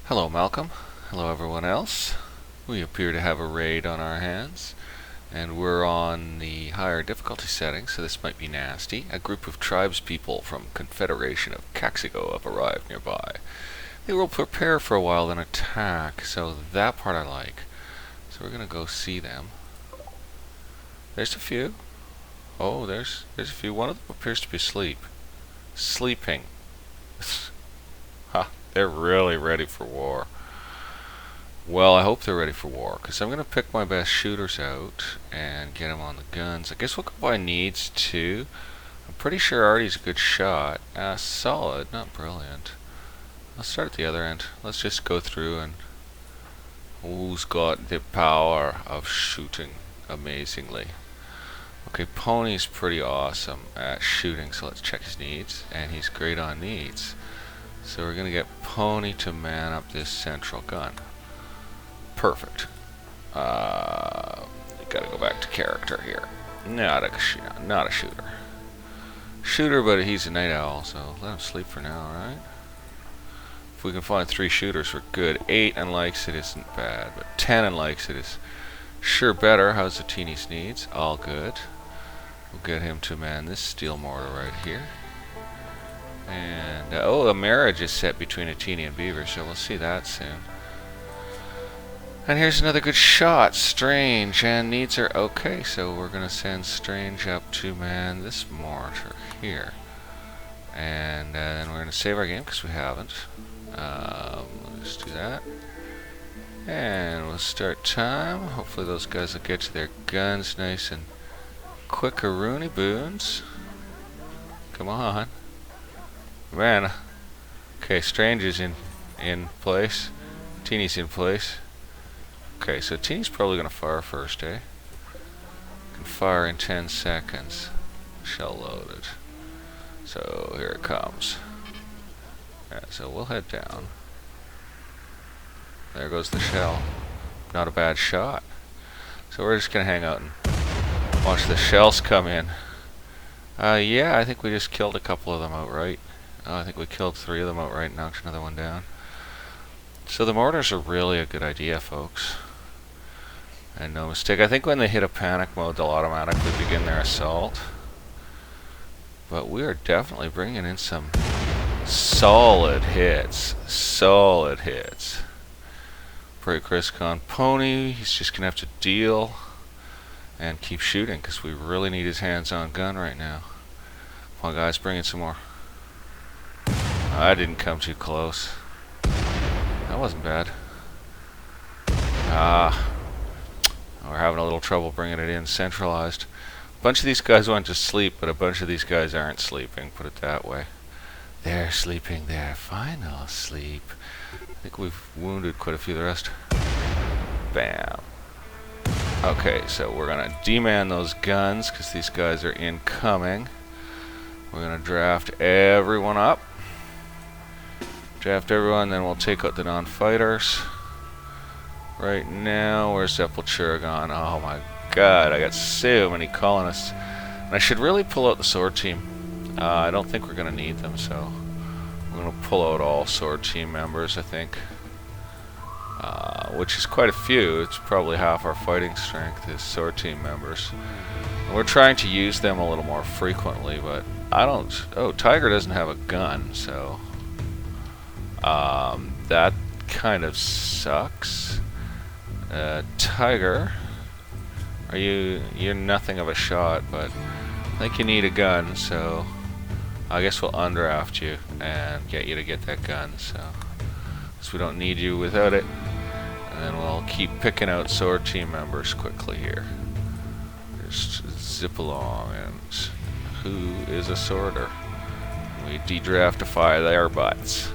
Hello, Malcolm. Hello, everyone else. We appear to have a raid on our hands, and we're on the higher difficulty setting, so this might be nasty. A group of tribespeople from Confederation of Caxigo have arrived nearby. They will prepare for a while, then attack, so that part I like. So we're gonna go see them. There's a few. Oh, there's a few. One of them appears to be asleep. Sleeping. Ha, they're really ready for war. Well, I hope they're ready for war, because I'm going to pick my best shooters out and get them on the guns. I guess we'll go by needs too. I'm pretty sure Artie's a good shot. Solid, not brilliant. I'll start at the other end. Let's just go through and who's got the power of shooting amazingly. Okay, Pony's pretty awesome at shooting, so let's check his needs. And he's great on needs. So we're going to get Pony to man up this central gun. Perfect. Gotta go back to character here. Not a shooter. Shooter, but he's a night owl, so let him sleep for now, right? If we can find 3 shooters, we're good. 8 and likes it isn't bad, but 10 and likes it is sure better. How's the teenie's needs? All good. We'll get him to man this steel mortar right here. And, oh, a marriage is set between a teenie and beaver, so we'll see that soon. And here's another good shot, Strange, and needs are okay, so we're going to send Strange up to man this mortar here. And then we're going to save our game, because we haven't. We'll just do that. And we'll start time. Hopefully those guys will get to their guns nice and quick-a-rooney boons. Come on. Man. Okay, Strange is in place. Teenie's in place. Okay, so Teenie's probably going to fire first, eh? Can fire in 10 seconds. Shell loaded. So here it comes. Yeah, so we'll head down. There goes the shell. Not a bad shot. So we're just going to hang out and watch the shells come in. Yeah, I think we just killed a couple of them outright. I think we killed 3 of them outright and knocked another one down. So the mortars are really a good idea, folks. And no mistake. I think when they hit a panic mode, they'll automatically begin their assault. But we are definitely bringing in some solid hits. Solid hits. Break risk on Pony. He's just going to have to deal and keep shooting because we really need his hands-on gun right now. Come on, guys, bring in some more. I didn't come too close. That wasn't bad. We're having a little trouble bringing it in centralized. A bunch of these guys went to sleep, but a bunch of these guys aren't sleeping, put it that way. They're sleeping their final sleep. I think we've wounded quite a few of the rest. Bam. Okay, so we're going to demand those guns because these guys are incoming. We're going to draft everyone up. Draft everyone, then we'll take out the non-fighters. Right now, where's Sepultura gone? Oh my god, I got so many colonists. And I should really pull out the sword team. I don't think we're going to need them, so I'm going to pull out all sword team members, I think. Which is quite a few. It's probably half our fighting strength is sword team members. And we're trying to use them a little more frequently, but I don't... Oh, Tiger doesn't have a gun, so... that kind of sucks. Tiger, you're nothing of a shot, but I think you need a gun, so I guess we'll undraft you and get you to get that gun, so we don't need you without it. And then we'll keep picking out sword team members quickly here. Just zip along, and who is a sworder? We de-draftify their butts.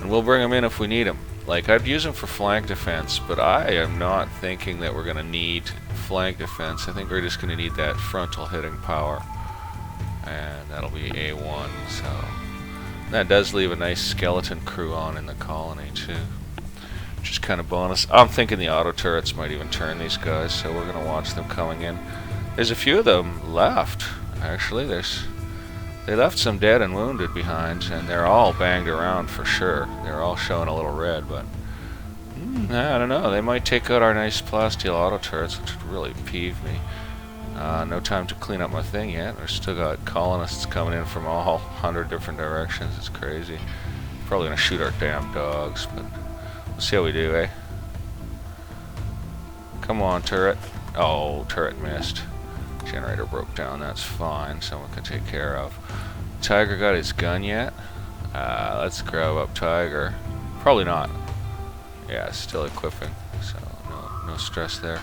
And we'll bring them in if we need them. Like, I'd use them for flank defense, but I am not thinking that we're going to need flank defense. I think we're just going to need that frontal hitting power. And that'll be A1, so... That does leave a nice skeleton crew on in the colony, too. Which is kind of bonus. I'm thinking the auto turrets might even turn these guys, so we're going to watch them coming in. There's a few of them left, actually. There's They left some dead and wounded behind, and they're all banged around for sure. They're all showing a little red, but I don't know. They might take out our nice plasteel auto turrets, which would really peeve me. No time to clean up my thing yet. We've still got colonists coming in from all 100 different directions. It's crazy. Probably gonna shoot our damn dogs, but we'll see how we do, eh? Come on, turret. Oh, turret missed. Generator broke down. That's fine. Someone can take care of. Tiger got his gun yet? Let's grab up Tiger. Probably not. Yeah, still equipping, so no stress there.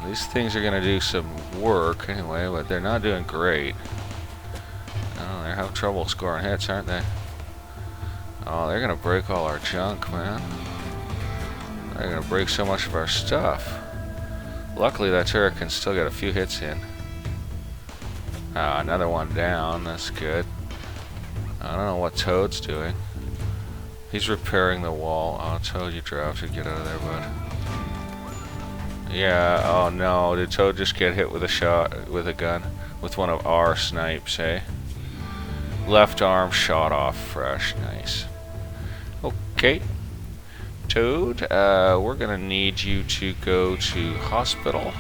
These things are gonna do some work anyway, but they're not doing great. Oh, they're having trouble scoring hits, aren't they? Oh, they're gonna break all our junk, man. They're gonna break so much of our stuff. Luckily, that turret can still get a few hits in. Another one down. That's good. I don't know what Toad's doing. He's repairing the wall. Oh, Toad, you drafted. Get out of there, bud. Yeah, oh no, did Toad just get hit with a shot, with a gun? With one of our snipes, eh? Left arm shot off fresh, nice. Okay. Toad, we're gonna need you to go to hospital.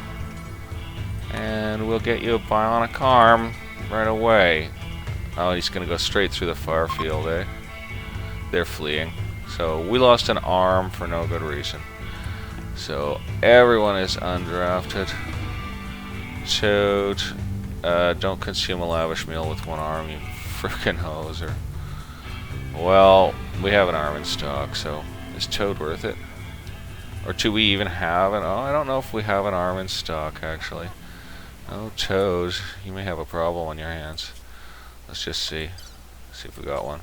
And we'll get you a bionic arm right away. Oh, he's gonna go straight through the fire field, eh? They're fleeing. So, we lost an arm for no good reason. So everyone is undrafted. Toad, don't consume a lavish meal with one arm, you frickin' hoser. Well, we have an arm in stock, so is Toad worth it? Or do we even have it? Oh, I don't know if we have an arm in stock, actually. Oh, Toad, you may have a problem on your hands. Let's just see. See if we got one.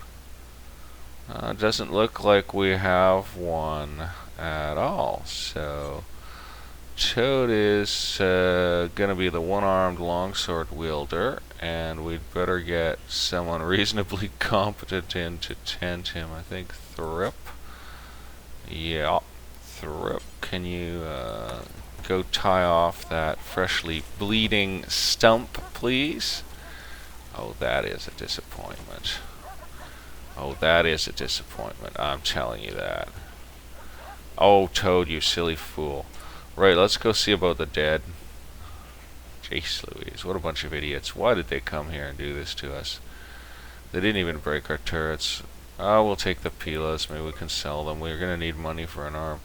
Doesn't look like we have one at all. So Toad is gonna be the one-armed longsword wielder, and we'd better get someone reasonably competent in to tend him. I think Thrip. Yeah, Thrip. Can you go tie off that freshly bleeding stump, please? Oh, that is a disappointment. Oh, that is a disappointment. I'm telling you that. Oh, Toad, you silly fool. Right, let's go see about the dead. Jeez Louise, what a bunch of idiots. Why did they come here and do this to us? They didn't even break our turrets. Oh, we'll take the Pilas. Maybe we can sell them. We're going to need money for an arm.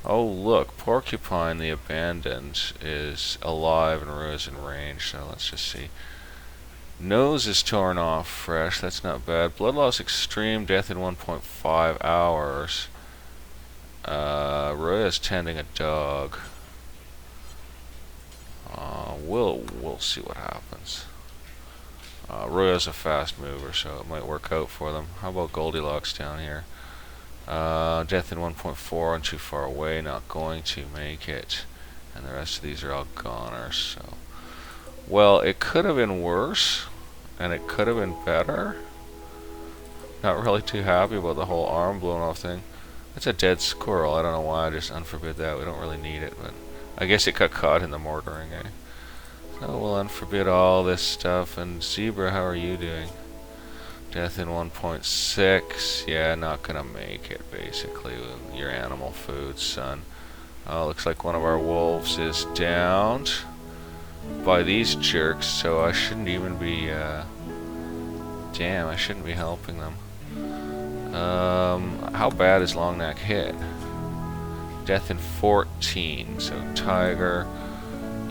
Oh, look. Porcupine the Abandoned is alive and Rose in range. So let's just see. Nose is torn off fresh. That's not bad. Blood loss extreme. Death in 1.5 hours. Roy is tending a dog. We'll see what happens. Roya's a fast mover, so it might work out for them. How about Goldilocks down here? Death in 1.4 and too far away, not going to make it. And the rest of these are all goners, so. Well, it could have been worse, and it could have been better. Not really too happy about the whole arm blown off thing. That's a dead squirrel. I don't know why I just unforbid that. We don't really need it, but I guess it got caught in the mortaring, eh? So we'll unforbid all this stuff. And Zebra, how are you doing? Death in 1.6. Yeah, not gonna make it, basically, with your animal food, son. Looks like one of our wolves is downed by these jerks, so I shouldn't even be, damn, I shouldn't be helping them. How bad is Longneck hit? Death in 14, so Tiger,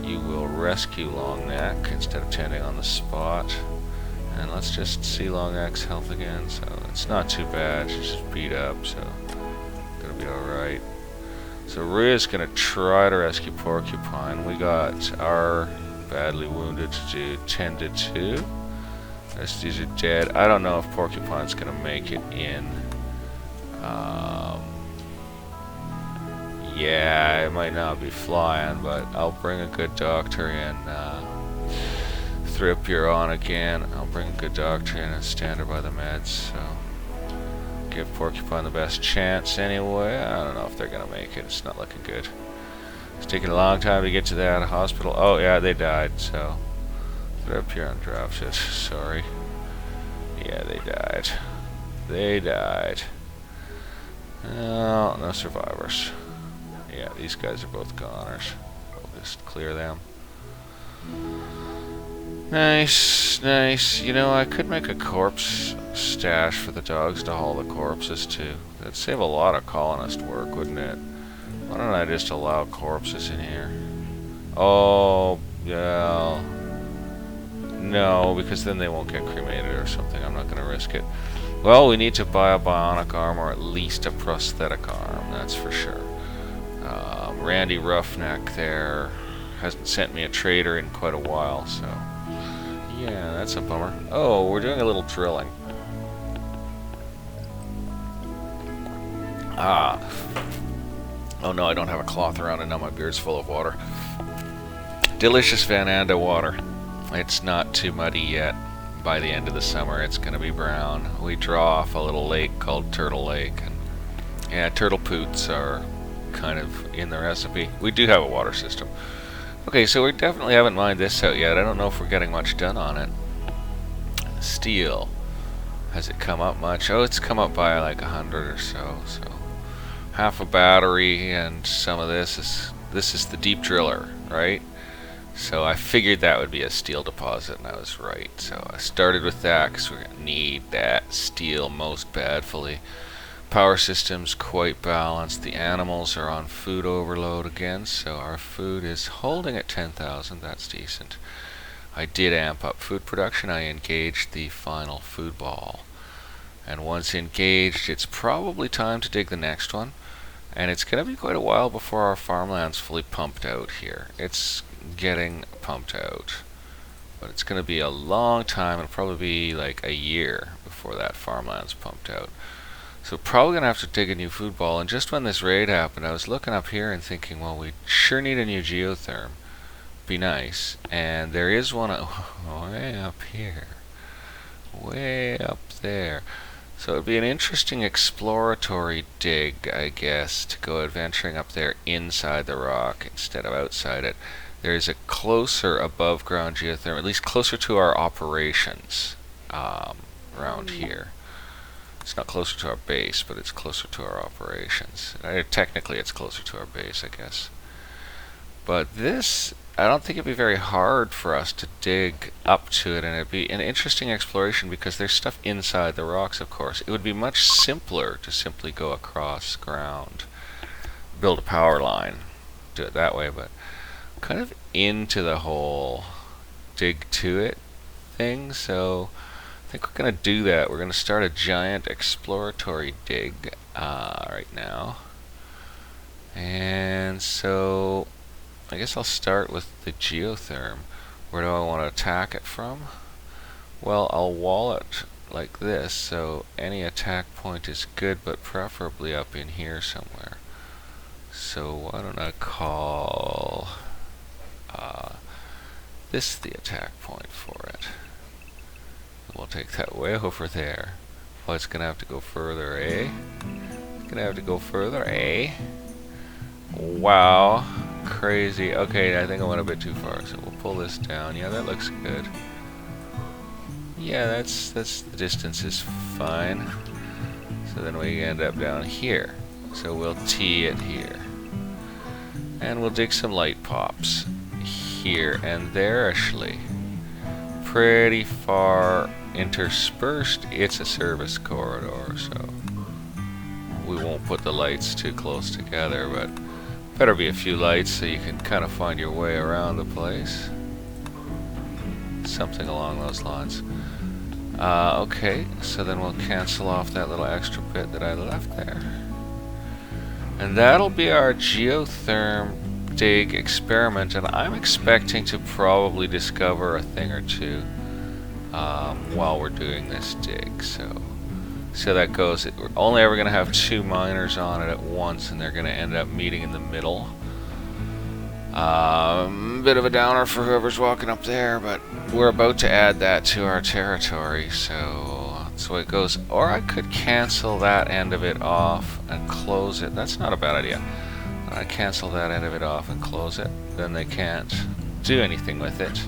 you will rescue Longneck instead of tending on the spot. And let's just see Longneck's health again, so it's not too bad, she's just beat up, so gonna be alright. So Ria's gonna try to rescue Porcupine. We got our badly wounded to tended to. The rest of these are dead. I don't know if Porcupine's gonna make it in. Yeah, it might not be flying, but I'll bring a good doctor in. Thrip, you're on again. I'll bring a good doctor in and stand her by the meds, so give Porcupine the best chance anyway. I don't know if they're gonna make it. It's not looking good. It's taking a long time to get to that hospital. Oh yeah, they died, so Did I appear on draft yet? Sorry. Yeah, they died. They died. Oh, no survivors. Yeah, these guys are both goners. I'll just clear them. Nice, nice. You know, I could make a corpse stash for the dogs to haul the corpses to. That'd save a lot of colonist work, wouldn't it? Why don't I just allow corpses in here? Oh, yeah. No, because then they won't get cremated or something. I'm not going to risk it. Well, we need to buy a bionic arm or at least a prosthetic arm, that's for sure. Randy Roughneck there hasn't sent me a trader in quite a while, so yeah, that's a bummer. Oh, we're doing a little drilling. Ah. Oh no, I don't have a cloth around and now my beard's full of water. Delicious Van Anda water. It's not too muddy yet. By the end of the summer, it's going to be brown. We draw off a little lake called Turtle Lake, and yeah, turtle poots are kind of in the recipe. We do have a water system. Okay, so we definitely haven't mined this out yet. I don't know if we're getting much done on it. Steel. Has it come up much? Oh, it's come up by like 100 or so. So half a battery, and some of this is the deep driller, right? So I figured that would be a steel deposit, and I was right. So I started with that because we're going to need that steel most badly. Power system's quite balanced. The animals are on food overload again, so our food is holding at 10,000. That's decent. I did amp up food production. I engaged the final food ball. And once engaged, it's probably time to dig the next one. And it's going to be quite a while before our farmland's fully pumped out here. It's getting pumped out, but it's going to be a long time. It'll probably be like a year before that farmland's pumped out. So probably going to have to dig a new food ball. And just when this raid happened, I was looking up here and thinking, well, we sure need a new geotherm. Be nice. And there is one way up here. Way up there. So it'd be an interesting exploratory dig, I guess, to go adventuring up there inside the rock instead of outside it. There's a closer above ground geotherm, at least closer to our operations around here. It's not closer to our base, but it's closer to our operations. Technically it's closer to our base, I guess. But this, I don't think it'd be very hard for us to dig up to it, and it'd be an interesting exploration because there's stuff inside the rocks, of course. It would be much simpler to simply go across ground, build a power line, do it that way, but kind of into the whole dig to it thing. So I think we're going to do that. We're going to start a giant exploratory dig right now. And so I guess I'll start with the geotherm. Where do I want to attack it from? Well, I'll wall it like this, so any attack point is good, but preferably up in here somewhere. So why don't I call this the attack point for it? And we'll take that way over there. Well, it's gonna have to go further, eh? It's gonna have to go further, eh? Wow, crazy. Okay, I think I went a bit too far, so we'll pull this down. Yeah, that looks good. Yeah, that's the distance is fine. So then we end up down here. So we'll tee it here. And we'll dig some light pops here and there, actually. Pretty far interspersed. It's a service corridor, so we won't put the lights too close together, but better be a few lights so you can kind of find your way around the place. Something along those lines. Okay, so then we'll cancel off that little extra bit that I left there. And that'll be our geotherm dig experiment, and I'm expecting to probably discover a thing or two while we're doing this dig. So that goes. We're only ever going to have 2 miners on it at once, and they're going to end up meeting in the middle. Bit of a downer for whoever's walking up there, but we're about to add that to our territory, so that's the way it goes. Or I could cancel that end of it off and close it. That's not a bad idea. I cancel that end of it off and close it. Then they can't do anything with it.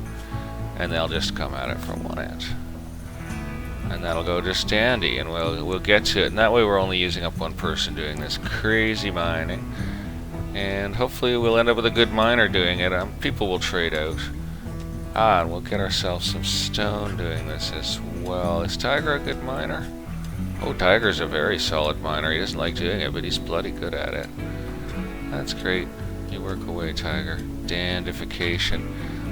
and they'll just come at it from one end. And that'll go just dandy, and we'll get to it. And that way we're only using up one person doing this crazy mining. And hopefully we'll end up with a good miner doing it. People will trade out. And we'll get ourselves some stone doing this as well. Is Tiger a good miner? Oh, Tiger's a very solid miner. He doesn't like doing it, but he's bloody good at it. That's great. You work away, Tiger. Dandification.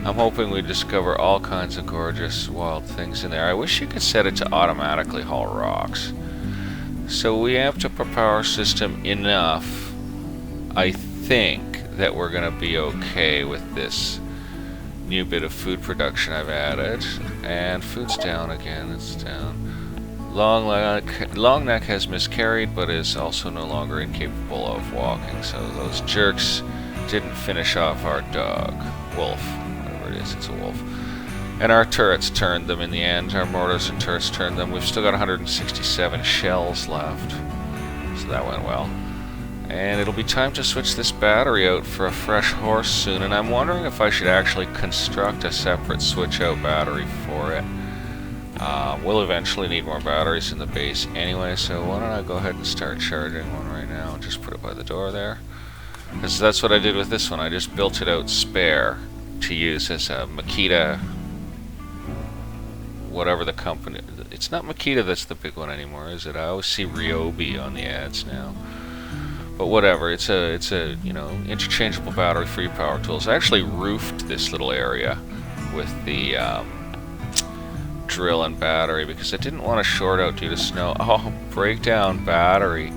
I'm hoping we discover all kinds of gorgeous wild things in there. I wish you could set it to automatically haul rocks. So we amped up our power system enough. I think that we're going to be okay with this new bit of food production I've added. And food's down again. It's down. Long Neck has miscarried, but is also no longer incapable of walking. So those jerks didn't finish off our dog. Wolf. Whatever it is, it's a wolf. And our turrets turned them in the end. Our mortars and turrets turned them. We've still got 167 shells left. So that went well. And it'll be time to switch this battery out for a fresh horse soon. And I'm wondering if I should actually construct a separate switch-out battery for it. We'll eventually need more batteries in the base anyway, so why don't I go ahead and start charging one right now and just put it by the door there. Because that's what I did with this one. I just built it out spare to use as a Makita, whatever the company. It's not Makita that's the big one anymore, is it? I always see Ryobi on the ads now. But whatever, it's a interchangeable battery for your power tools. I actually roofed this little area with the drill and battery because I didn't want to short out due to snow. Oh, breakdown battery.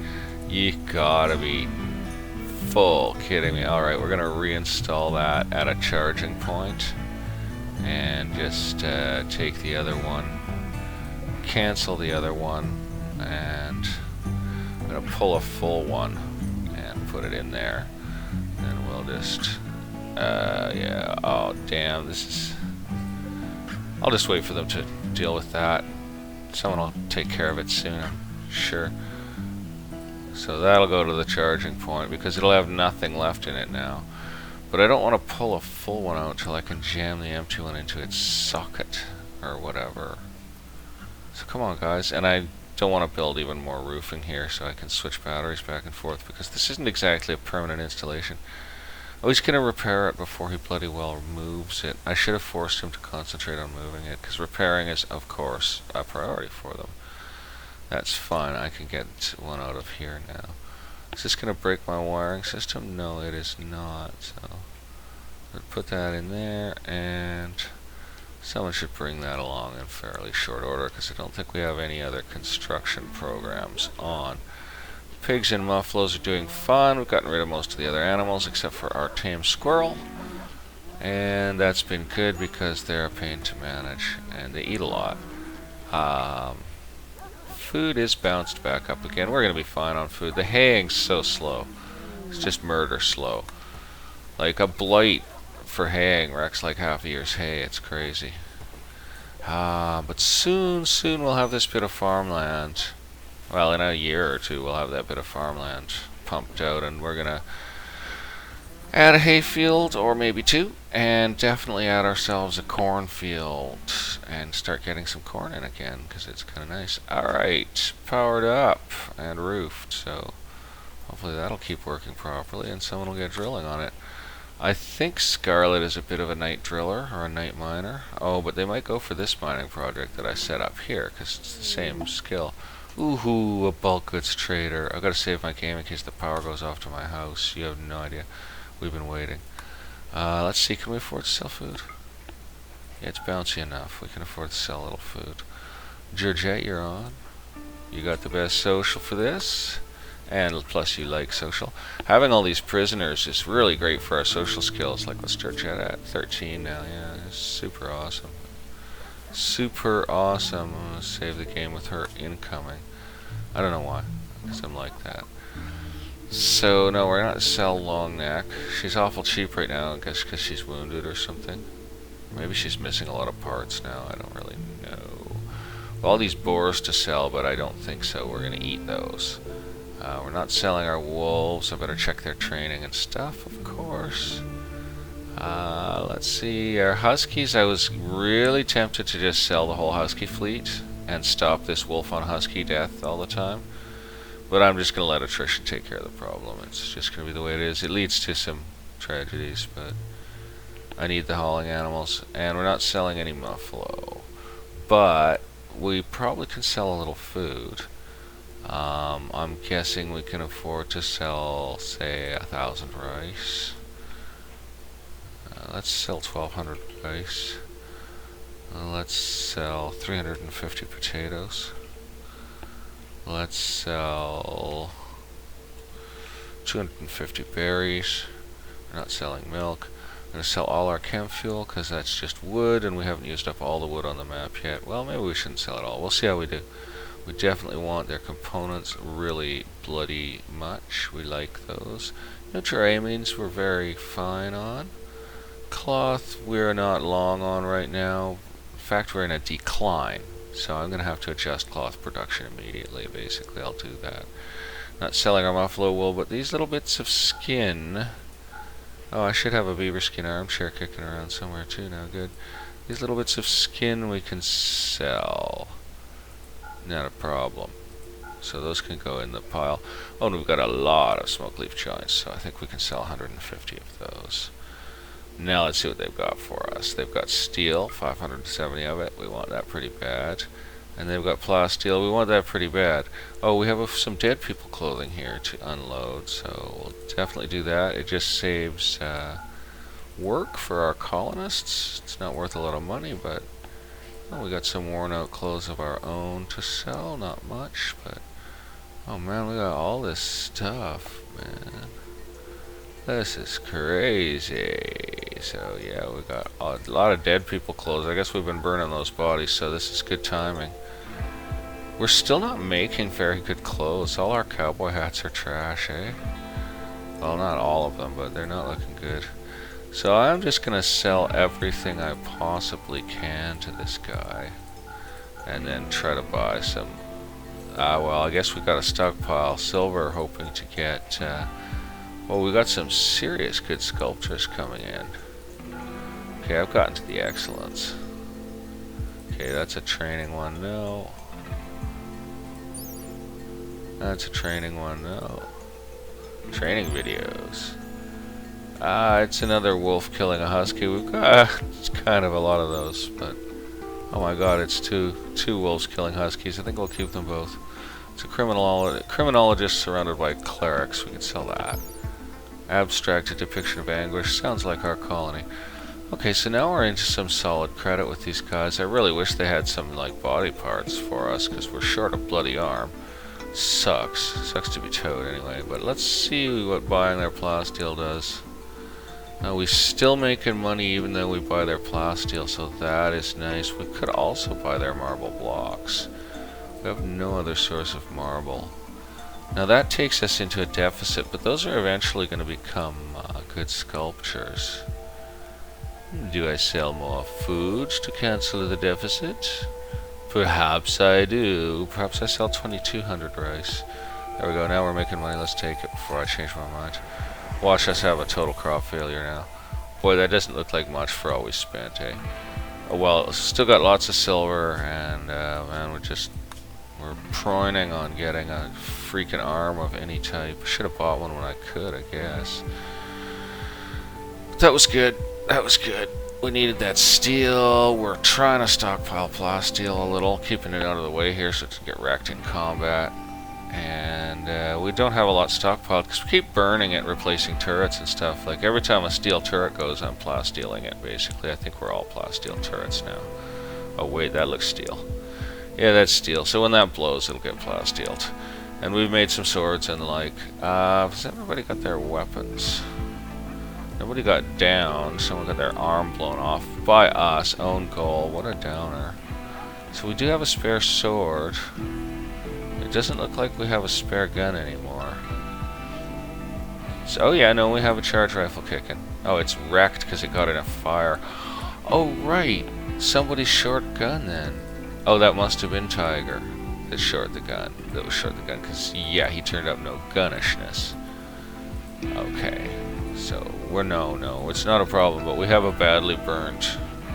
You gotta be full kidding me. Alright, we're gonna reinstall that at a charging point and just take the other one, cancel the other one, and I'm gonna pull a full one and put it in there. And we'll just yeah, oh damn, this is, I'll just wait for them to deal with that. Someone will take care of it soon, I'm sure. So that'll go to the charging point because it'll have nothing left in it now. But I don't want to pull a full one out until I can jam the empty one into its socket or whatever. So come on, guys. And I don't want to build even more roofing here so I can switch batteries back and forth because this isn't exactly a permanent installation. Oh, he's going to repair it before he bloody well moves it. I should have forced him to concentrate on moving it, because repairing is, of course, a priority for them. That's fine. I can get one out of here now. Is this going to break my wiring system? No, it is not. So I'll put that in there, and someone should bring that along in fairly short order, because I don't think we have any other construction programs on. Pigs and muffaloes are doing fine. We've gotten rid of most of the other animals except for our tame squirrel. And that's been good because they're a pain to manage and they eat a lot. Food is bounced back up again. We're going to be fine on food. The haying's so slow. It's just murder slow. Like a blight for haying wrecks like half a year's hay. It's crazy. But soon we'll have this bit of farmland. Well, in a year or two, we'll have that bit of farmland pumped out, and we're going to add a hayfield, or maybe two, and definitely add ourselves a cornfield, and start getting some corn in again, because it's kind of nice. Alright, powered up and roofed, so hopefully that'll keep working properly, and someone will get drilling on it. I think Scarlet is a bit of a night driller, or a night miner. Oh, but they might go for this mining project that I set up here, because it's the same skill. Ooh, a bulk goods trader. I've got to save my game in case the power goes off to my house. You have no idea. We've been waiting. Let's see, can we afford to sell food? Yeah, it's bouncy enough. We can afford to sell a little food. Georgette, you're on. You got the best social for this. And plus you like social. Having all these prisoners is really great for our social skills. Like, what's Georgette at? 13 now. Yeah, it's super awesome. Super awesome. I'm going to save the game with her incoming. I don't know why, because I'm like that. So, no, we're not sell Long Neck. She's awful cheap right now, I guess because she's wounded or something. Maybe she's missing a lot of parts now. I don't really know. All these boars to sell, but I don't think so. We're going to eat those. We're not selling our wolves. I better check their training and stuff, of course. Let's see, our huskies, I was really tempted to just sell the whole husky fleet and stop this wolf on husky death all the time. But I'm just going to let attrition take care of the problem. It's just going to be the way it is. It leads to some tragedies, but I need the hauling animals. And we're not selling any muffalo. But we probably can sell a little food. I'm guessing we can afford to sell, say, 1,000 rice. Let's sell 1,200 rice. Let's sell 350 potatoes. Let's sell 250 berries. We're not selling milk. I'm going to sell all our chem fuel because that's just wood and we haven't used up all the wood on the map yet. Well, maybe we shouldn't sell it all. We'll see how we do. We definitely want their components really bloody much. We like those. Neutral-amines we're very fine on. Cloth we're not long on right now. In fact, we're in a decline. So I'm going to have to adjust cloth production immediately. Basically, I'll do that. Not selling our muffalo wool, but these little bits of skin. Oh, I should have a beaver skin armchair kicking around somewhere too now. Good. These little bits of skin we can sell. Not a problem. So those can go in the pile. Oh, and we've got a lot of smoke leaf joints, so I think we can sell 150 of those. Now let's see what they've got for us. They've got steel, 570 of it. We want that pretty bad. And they've got plasteel. We want that pretty bad. Oh, we have some dead people clothing here to unload, so we'll definitely do that. It just saves work for our colonists. It's not worth a lot of money, but oh, we got some worn out clothes of our own to sell. Not much, but oh man, we got all this stuff, man. This is crazy. So yeah, we got a lot of dead people clothes. I guess we've been burning those bodies, so this is good timing. We're still not making very good clothes. All our cowboy hats are trash, eh? Well, not all of them, but they're not looking good. So I'm just gonna sell everything I possibly can to this guy, and then try to buy some. Well, I guess we got a stockpile silver, hoping to get. Well, we got some serious good sculptures coming in. Okay, I've gotten to the excellence. Okay, that's a training one. No. That's a training one. No. Training videos. It's another wolf killing a husky. We've got it's kind of a lot of those, but oh my god, it's two wolves killing huskies. I think we'll keep them both. It's a criminologist surrounded by clerics. We can sell that. Abstracted depiction of anguish. Sounds like our colony. Okay, so now we're into some solid credit with these guys. I really wish they had some like body parts for us because we're short a bloody arm. Sucks. Sucks to be towed anyway. But let's see what buying their plasteel does. Now we're still making money even though we buy their plasteel, so that is nice. We could also buy their marble blocks. We have no other source of marble. Now that takes us into a deficit, but those are eventually going to become good sculptures. Do I sell more foods to cancel the deficit? Perhaps I do. Perhaps I sell 2,200 rice. There we go, now we're making money. Let's take it before I change my mind. Watch us have a total crop failure now. Boy, that doesn't look like much for all we spent, eh? Oh, well, still got lots of silver, and man, we're proining on getting a freaking arm of any type. Should have bought one when I could, I guess. But that was good. That was good. We needed that steel. We're trying to stockpile plasteel a little, keeping it out of the way here so it doesn't get wrecked in combat. And we don't have a lot stockpiled because we keep burning it, replacing turrets and stuff. Like every time a steel turret goes, I'm plasteeling it. Basically, I think we're all plasteel turrets now. Oh wait, that looks steel. Yeah, that's steel. So when that blows, it'll get plasteeled. And we've made some swords and the like. Has everybody got their weapons? Nobody got down. Someone got their arm blown off by us. Own goal. What a downer. So we do have a spare sword. It doesn't look like we have a spare gun anymore. So, oh yeah, no, we have a charge rifle kicking. Oh, it's wrecked because it got in a fire. Oh, right. Somebody's short gun then. Oh, that must have been Tiger that short the gun. That was short the gun because, yeah, he turned up no gunnishness. Okay. So we're no, it's not a problem, but we have a badly burned,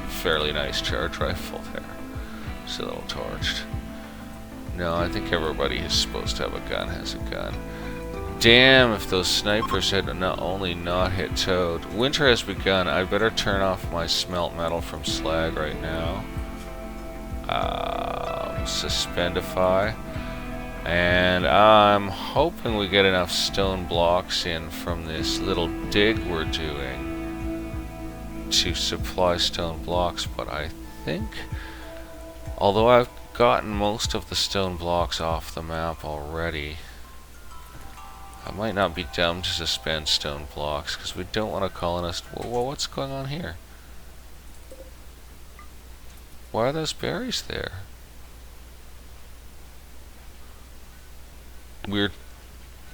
fairly nice charge rifle there. Still torched. No, I think everybody who's supposed to have a gun has a gun. Damn, if those snipers had not only not hit Toad. Winter has begun. I better turn off my smelt metal from slag right now. Suspendify. And I'm hoping we get enough stone blocks in from this little dig we're doing to supply stone blocks, but I think, although I've gotten most of the stone blocks off the map already, I might not be dumb to suspend stone blocks, because we don't want a colonist. Whoa, what's going on here? Why are those berries there? Weird.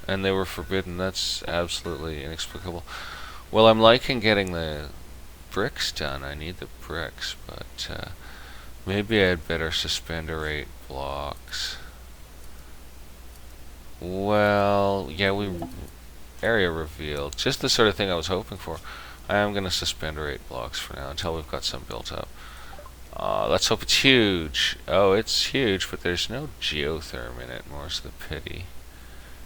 And they were forbidden. That's absolutely inexplicable. Well, I'm liking getting the bricks done. I need the bricks, but maybe I'd better suspenderate blocks. Well, yeah, area revealed. Just the sort of thing I was hoping for. I am going to suspenderate blocks for now until we've got some built up. Let's hope it's huge. Oh, it's huge, but there's no geotherm in it, more's the pity.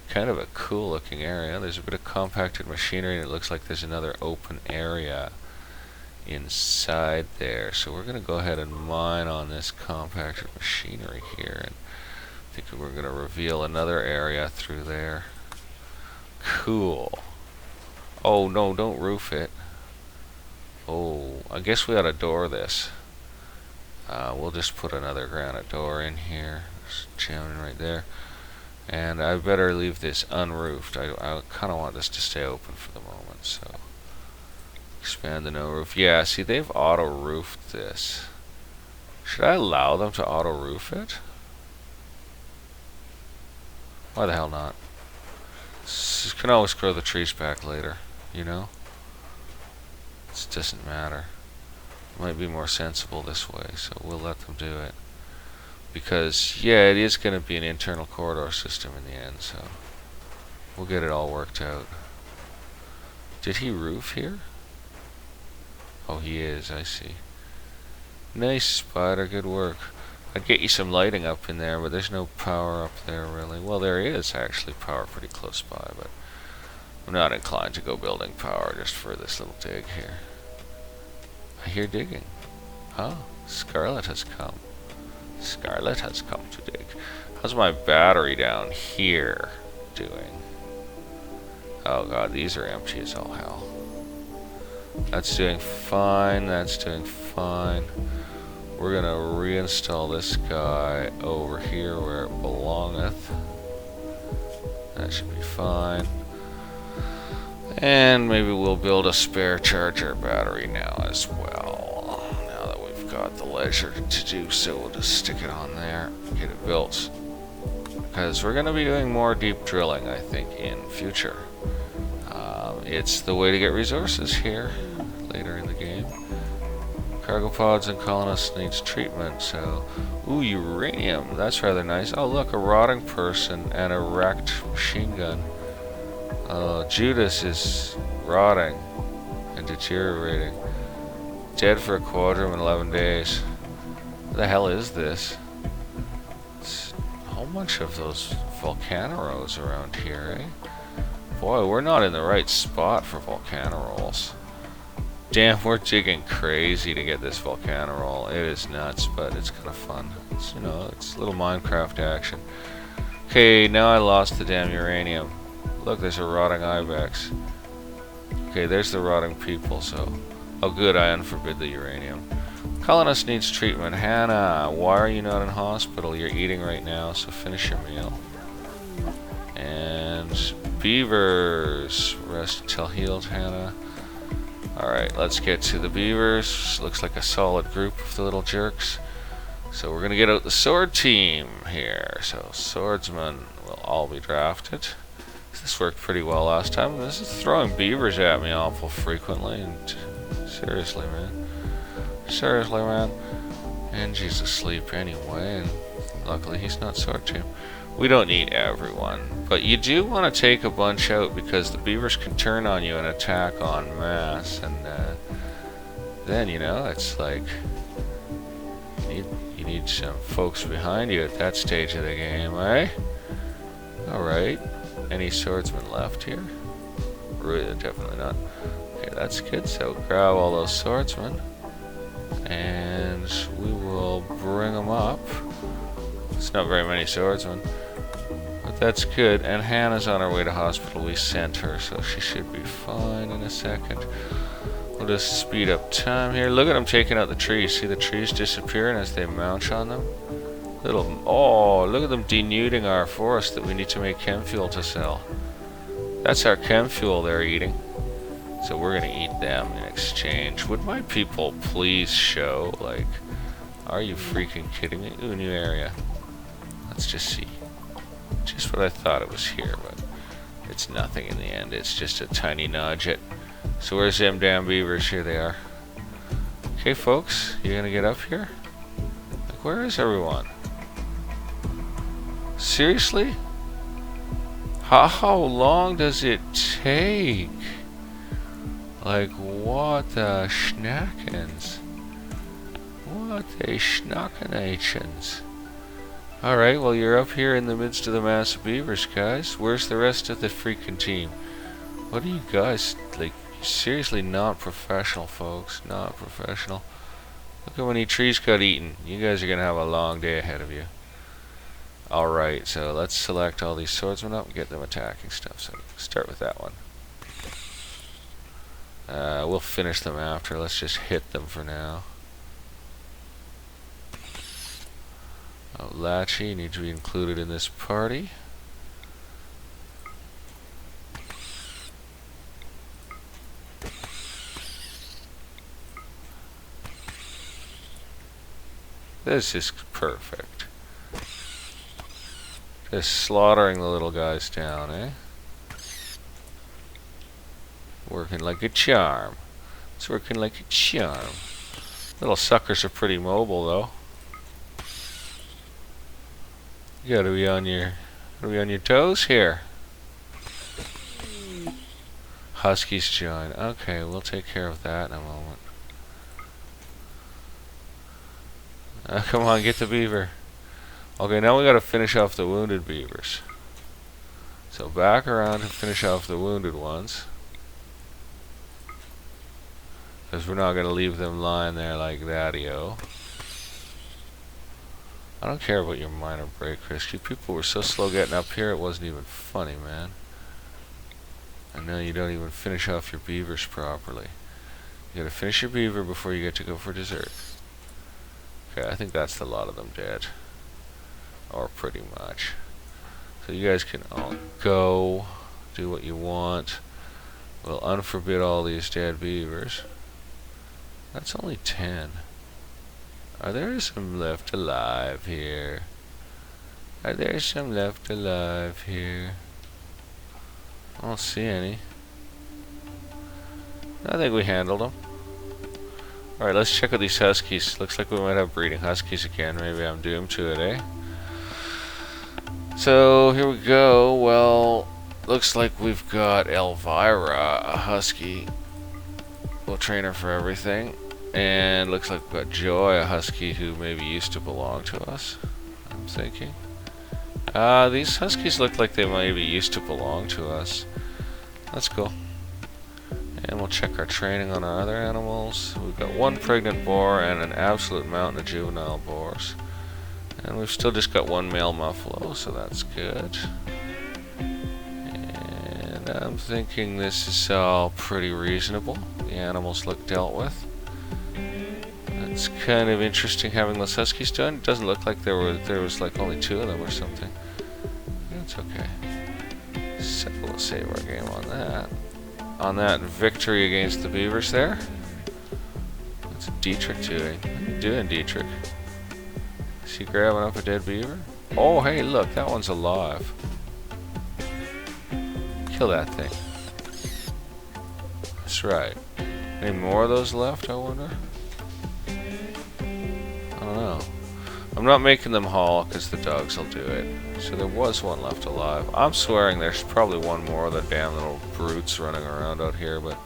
Kind of a cool looking area. There's a bit of compacted machinery, and it looks like there's another open area inside there. So we're going to go ahead and mine on this compacted machinery here, and I think we're going to reveal another area through there. Cool. Oh no, don't roof it. Oh, I guess we ought to door this. We'll just put another granite door in here. Just jamming right there. And I better leave this unroofed. I kind of want this to stay open for the moment, so expand the no roof. Yeah, see, they've auto roofed this. Should I allow them to auto roof it? Why the hell not? You can always grow the trees back later, you know? It doesn't matter. It might be more sensible this way, so we'll let them do it. Because, yeah, it is going to be an internal corridor system in the end, so we'll get it all worked out. Did he roof here? Oh, he is, I see. Nice, Spider, good work. I'd get you some lighting up in there, but there's no power up there, really. Well, there is actually power pretty close by, but I'm not inclined to go building power just for this little dig here. I hear digging. Oh, Scarlet has come. Scarlet has come to dig. How's my battery down here doing? Oh god, these are empty as all hell. That's doing fine, that's doing fine. We're gonna reinstall this guy over here where it belongeth. That should be fine. And maybe we'll build a spare charger battery now as well. Now that we've got the leisure to do so, we'll just stick it on there, get it built. Because we're going to be doing more deep drilling, I think, in future. It's the way to get resources here later in the game. Cargo pods and colonists needs treatment, so... Ooh, uranium, that's rather nice. Oh look, a rotting person and a wrecked machine gun. Judas is rotting and deteriorating. Dead for a quadrum in 11 days. What the hell is this? It's a whole bunch of those volcanorolls around here, eh? Boy, we're not in the right spot for volcanorolls. Damn, we're digging crazy to get this volcanorol. It is nuts, but it's kind of fun. It's, you know, it's a little Minecraft action. Okay, now I lost the damn uranium. Look, there's a rotting ibex. Okay, there's the rotting people, so... Oh good, I unforbid the uranium. Colonist needs treatment. Hannah, why are you not in hospital? You're eating right now, so finish your meal. And... beavers. Rest until healed, Hannah. Alright, let's get to the beavers. Looks like a solid group of the little jerks. So we're gonna get out the sword team here. So, swordsmen will all be drafted. This worked pretty well last time. This is throwing beavers at me awful frequently. And seriously, man. Seriously, man. And he's asleep anyway. And luckily he's not sword team. We don't need everyone, but you do want to take a bunch out because the beavers can turn on you and attack en masse, and then, you know, it's like you need some folks behind you at that stage of the game, eh? Alright. Any swordsmen left here? Really, definitely not. Okay, that's good. So grab all those swordsmen, and we will bring them up. It's not very many swordsmen, but that's good. And Hannah's on her way to hospital. We sent her, so she should be fine in a second. We'll just speed up time here. Look at them taking out the trees. See the trees disappearing as they mount on them? Oh, look at them denuding our forest that we need to make chem fuel to sell. That's our chem fuel they're eating. So we're gonna eat them in exchange. Would my people please show? Like, are you freaking kidding me? Ooh, new area. Let's just see. Just what I thought it was here, but it's nothing in the end. It's just a tiny nudge. So where's them damn beavers? Here they are. Okay, folks, you gonna get up here? Like, where is everyone? Seriously? How long does it take? Like, what the schnackens? What the schnackinations? Alright, well, you're up here in the midst of the mass of beavers, guys. Where's the rest of the freaking team? What are you guys, like, seriously not professional, folks. Not professional. Look how many trees got eaten. You guys are gonna have a long day ahead of you. Alright, so let's select all these swordsmen up and get them attacking stuff. So start with that one. We'll finish them after. Let's just hit them for now. Oh, Lachie needs to be included in this party. This is perfect. Just slaughtering the little guys down, eh? Working like a charm. It's working like a charm. Little suckers are pretty mobile, though. You gotta be on your toes here. Huskies join. Okay, we'll take care of that in a moment. Come on, get the beaver. Okay, now we gotta finish off the wounded beavers. So back around to finish off the wounded ones. Because we're not gonna leave them lying there like that-o. I don't care about your minor break, Chris. You people were so slow getting up here, it wasn't even funny, man. And now you don't even finish off your beavers properly. You gotta finish your beaver before you get to go for dessert. Okay, I think that's the lot of them dead. Or pretty much. So you guys can all go, do what you want. We'll unforbid all these dead beavers. That's only 10. Are there some left alive here? Are there some left alive here? I don't see any. I think we handled them. Alright, let's check out these huskies. Looks like we might have breeding huskies again. Maybe I'm doomed to it, eh? So, here we go. Well, looks like we've got Elvira, a husky. We'll train her for everything. And looks like we've got Joy, a husky who maybe used to belong to us, I'm thinking. These huskies look like they maybe used to belong to us. That's cool. And we'll check our training on our other animals. We've got one pregnant boar and an absolute mountain of juvenile boars. And we've still just got one male muffalo, so that's good. And I'm thinking this is all pretty reasonable. The animals look dealt with. It's kind of interesting having those huskies done. It doesn't look like there was like only 2 of them or something. That's okay. So we'll save our game on that. On that victory against the beavers there. What's Dietrich doing? What are you doing, Dietrich? Is he grabbing up a dead beaver? Oh, hey, look, that one's alive. Kill that thing. That's right. Any more of those left, I wonder? I don't know. I'm not making them haul because the dogs will do it. So there was one left alive. I'm swearing there's probably one more of the damn little brutes running around out here, but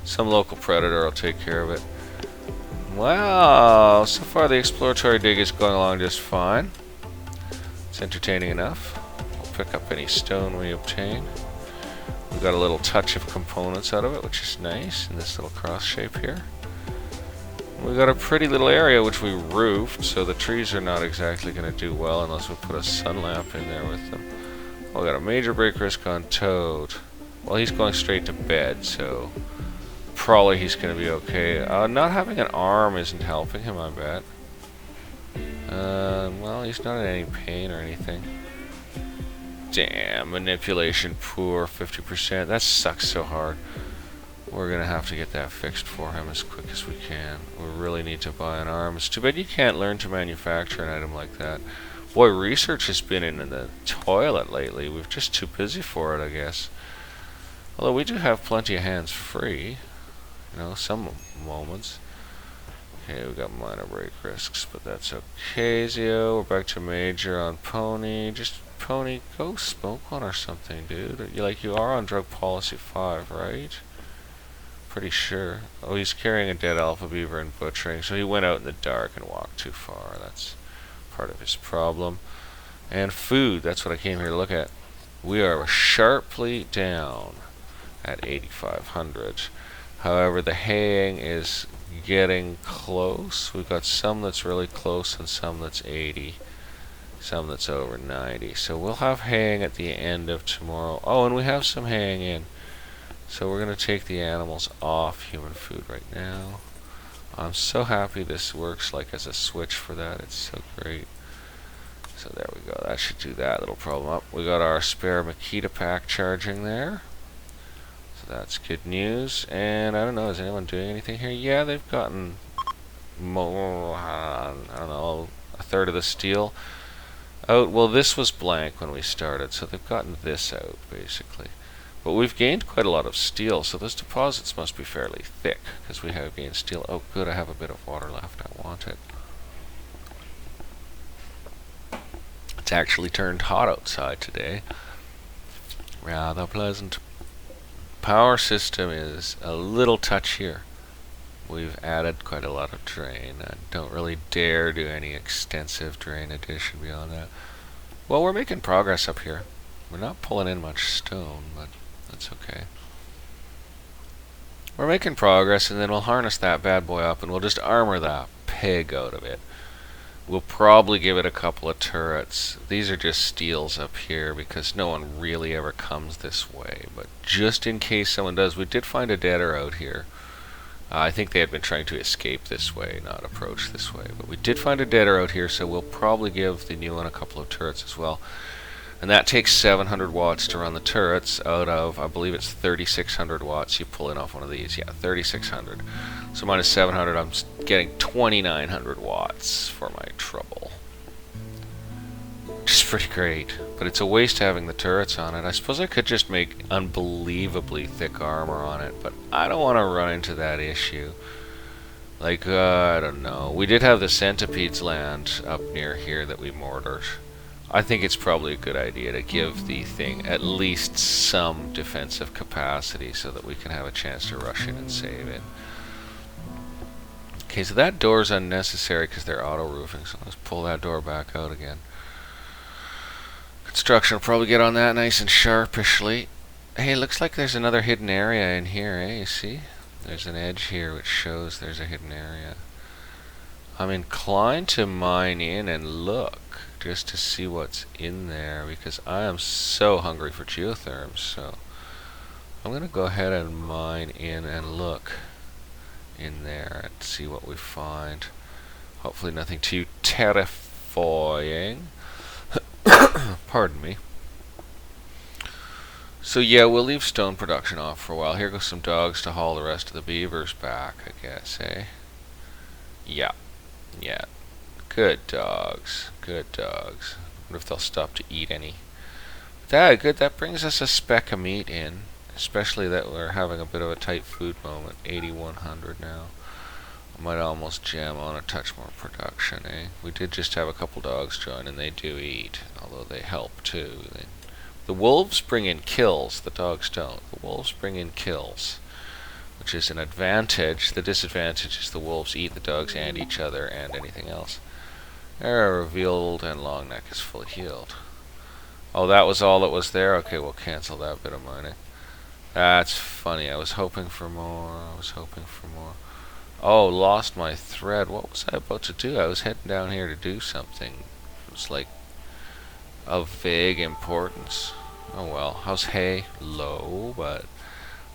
some local predator will take care of it. Wow, so far the exploratory dig is going along just fine. It's entertaining enough. We'll pick up any stone we obtain. We got a little touch of components out of it, which is nice in this little cross shape here. We got a pretty little area which we roofed, so the trees are not exactly going to do well unless we put a sun lamp in there with them. Oh, we got a major break risk on Toad. Well, he's going straight to bed, so probably he's going to be okay. Not having an arm isn't helping him, I bet. Well, he's not in any pain or anything. Damn, manipulation poor, 50%. That sucks so hard. We're going to have to get that fixed for him as quick as we can. We really need to buy an arm. It's too bad you can't learn to manufacture an item like that. Boy, research has been in the toilet lately. We're just too busy for it, I guess. Although we do have plenty of hands free. You know, some moments. Okay, we got minor break risks, but that's okay, Zio. We're back to major on Pony. Just, Pony, go smoke one or something, dude. You are on drug policy 5, right? Pretty sure. Oh, he's carrying a dead alpha beaver and butchering, so he went out in the dark and walked too far. That's part of his problem. And food, that's what I came here to look at. We are sharply down at 8,500. However, the haying is getting close. We've got some that's really close and some that's 80. Some that's over 90. So we'll have haying at the end of tomorrow. Oh, and we have some haying in. So we're going to take the animals off human food right now. I'm so happy this works like as a switch for that. It's so great. So there we go. That should do that little problem up. We got our spare Makita pack charging there. So that's good news. And I don't know, is anyone doing anything here? Yeah, they've gotten more, I don't know, a third of the steel out. Well, this was blank when we started, so they've gotten this out, basically. But we've gained quite a lot of steel, so those deposits must be fairly thick, because we have gained steel. Oh, good, I have a bit of water left. I want it. It's actually turned hot outside today. Rather pleasant. Power system is a little touchier. We've added quite a lot of drain. I don't really dare do any extensive drain addition beyond that. Well, we're making progress up here. We're not pulling in much stone, but that's okay. We're making progress, and then we'll harness that bad boy up, and we'll just armor that pig out of it. We'll probably give it a couple of turrets. These are just steels up here, because no one really ever comes this way. But just in case someone does, we did find a deader out here. I think they had been trying to escape this way, not approach this way. But we did find a deader out here, so we'll probably give the new one a couple of turrets as well. And that takes 700 watts to run the turrets out of, I believe it's 3,600 watts you pull in off one of these. Yeah, 3,600. So minus 700, I'm getting 2,900 watts for my trouble. Which is pretty great. But it's a waste having the turrets on it. I suppose I could just make unbelievably thick armor on it, but I don't want to run into that issue. Like, I don't know. We did have the centipedes land up near here that we mortared. I think it's probably a good idea to give the thing at least some defensive capacity so that we can have a chance to rush in and save it. Okay, so that door's unnecessary because they're auto-roofing, so let's pull that door back out again. Construction will probably get on that nice and sharpishly. Hey, looks like there's another hidden area in here, eh? You see? There's an edge here which shows there's a hidden area. I'm inclined to mine in and look just to see what's in there because I am so hungry for geotherms. So I'm going to go ahead and mine in and look in there and see what we find. Hopefully nothing too terrifying. Pardon me. So yeah, we'll leave stone production off for a while. Here goes some dogs to haul the rest of the beavers back, I guess, eh? Yeah. Yeah. Good dogs. Good dogs. Wonder if they'll stop to eat any. That good. That brings us a speck of meat in. Especially that we're having a bit of a tight food moment. 8,100 now. I might almost jam on a touch more production, eh? We did just have a couple dogs join, and they do eat, although they help too. The wolves bring in kills, the dogs don't. The wolves bring in kills, which is an advantage. The disadvantage is the wolves eat the dogs and each other and anything else. They're revealed, and Longneck is fully healed. Oh, that was all that was there? Okay, we'll cancel that bit of mining. That's funny. I was hoping for more. Oh, lost my thread. What was I about to do? I was heading down here to do something. It was like of vague importance. Oh well. How's hay? Low, but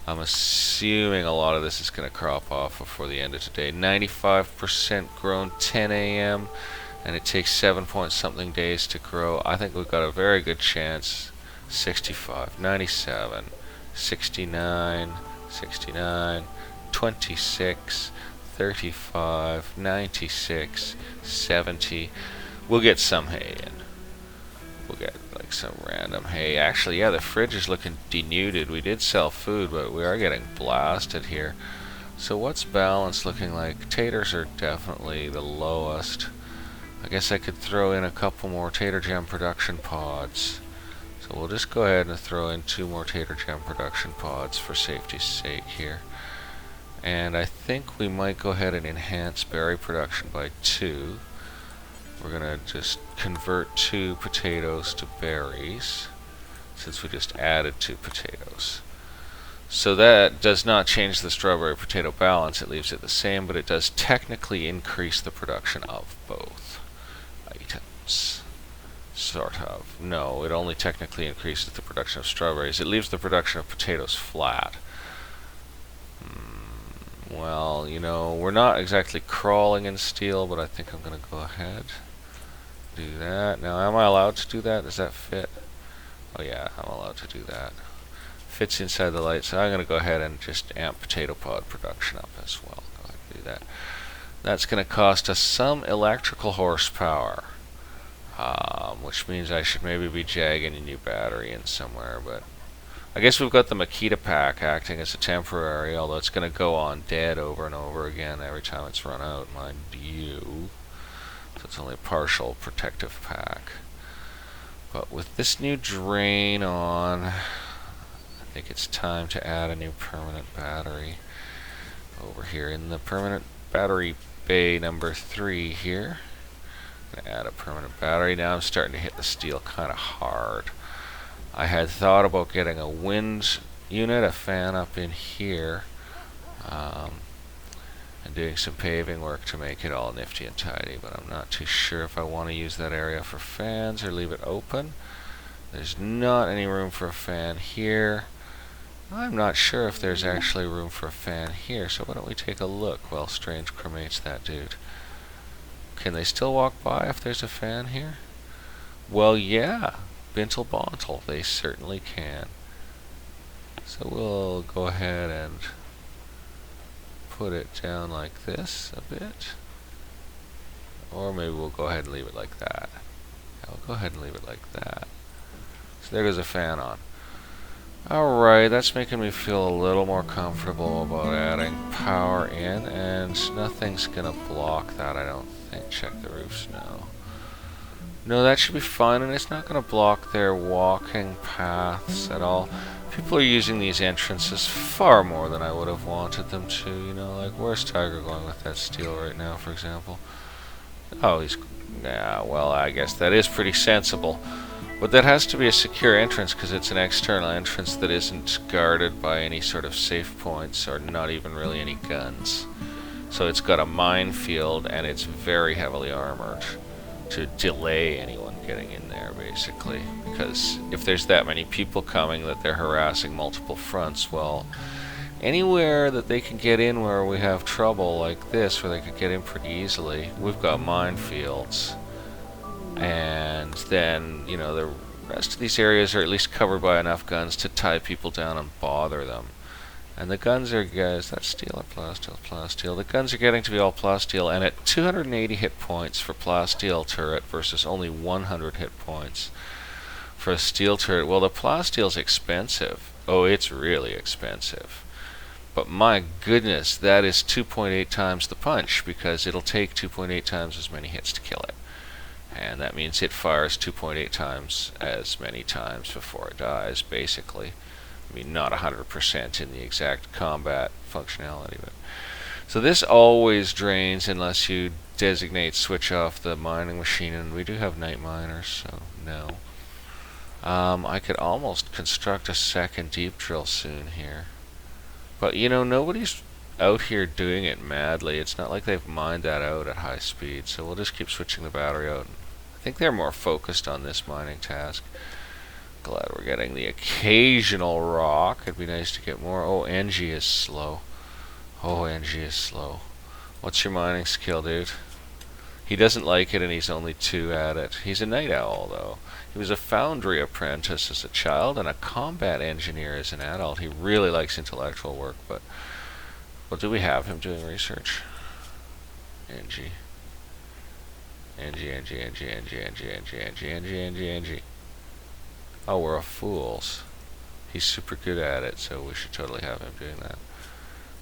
I'm assuming a lot of this is going to crop off before the end of today. 95% grown 10 a.m. and it takes 7 point something days to grow. I think we've got a very good chance. 65, 97, 69, 69, 26, 35, 96, 70. We'll get some hay in. We'll get like some random hay. Actually, yeah, the fridge is looking denuded. We did sell food, but we are getting blasted here. So what's balance looking like? Taters are definitely the lowest. I guess I could throw in a couple more tater jam production pods. So we'll just go ahead and throw in 2 more tater jam production pods for safety's sake here. And I think we might go ahead and enhance berry production by 2. We're going to just convert 2 potatoes to berries, since we just added 2 potatoes. So that does not change the strawberry potato balance, it leaves it the same, but it does technically increase the production of both items. Sort of. No, it only technically increases the production of strawberries. It leaves the production of potatoes flat. Well, you know, we're not exactly crawling in steel, but I think I'm going to go ahead. Do that. Now, am I allowed to do that? Does that fit? Oh yeah, I'm allowed to do that. Fits inside the light, so I'm going to go ahead and just amp potato pod production up as well. Go ahead and do that. That's going to cost us some electrical horsepower, which means I should maybe be jagging a new battery in somewhere, but I guess we've got the Makita pack acting as a temporary, although it's going to go on dead over and over again every time it's run out, mind you. So it's only a partial protective pack. But with this new drain on, I think it's time to add a new permanent battery over here in the permanent battery bay number 3 here. I'm going to add a permanent battery. Now I'm starting to hit the steel kind of hard. I had thought about getting a wind unit, a fan up in here, and doing some paving work to make it all nifty and tidy, but I'm not too sure if I want to use that area for fans or leave it open. There's not any room for a fan here. I'm not sure if there's actually room for a fan here, so why don't we take a look while Strange cremates that dude. Can they still walk by if there's a fan here? Well, yeah. Bintle Bontle, they certainly can. So we'll go ahead and put it down like this a bit. Or maybe we'll go ahead and leave it like that. Yeah, we'll go ahead and leave it like that. So there goes a fan on. Alright, that's making me feel a little more comfortable about adding power in, and nothing's gonna block that, I don't think. Check the roofs now. No, that should be fine, and it's not going to block their walking paths at all. People are using these entrances far more than I would have wanted them to, you know, like, where's Tiger going with that steel right now, for example? Oh, he's... yeah, well, I guess that is pretty sensible. But that has to be a secure entrance, because it's an external entrance that isn't guarded by any sort of safe points, or not even really any guns. So it's got a minefield, and it's very heavily armored to delay anyone getting in there, basically. Because if there's that many people coming that they're harassing multiple fronts, well, anywhere that they can get in where we have trouble like this, where they could get in pretty easily, we've got minefields. And then, you know, the rest of these areas are at least covered by enough guns to tie people down and bother them. And the guns are, guys, that's steel or plasteel, plasteel. The guns are getting to be all plasteel, and at 280 hit points for plasteel turret versus only 100 hit points for a steel turret. Well, the plasteel's expensive. Oh, it's really expensive. But my goodness, that is 2.8 times the punch, because it'll take 2.8 times as many hits to kill it. And that means it fires 2.8 times as many times before it dies, basically. I mean, not 100% in the exact combat functionality, but so this always drains unless you designate switch off the mining machine, and we do have night miners, so no. I could almost construct a second deep drill soon here. But you know, nobody's out here doing it madly. It's not like they've mined that out at high speed, so we'll just keep switching the battery out. I think they're more focused on this mining task. Glad we're getting the occasional rock. It'd be nice to get more. Oh, Engie is slow. Oh, Engie is slow. What's your mining skill, dude? He doesn't like it, and he's only 2 at it. He's a night owl, though. He was a foundry apprentice as a child and a combat engineer as an adult. He really likes intellectual work, but well, do we have him doing research? Engie. Engie. Oh, we're a fools. He's super good at it, so we should totally have him doing that.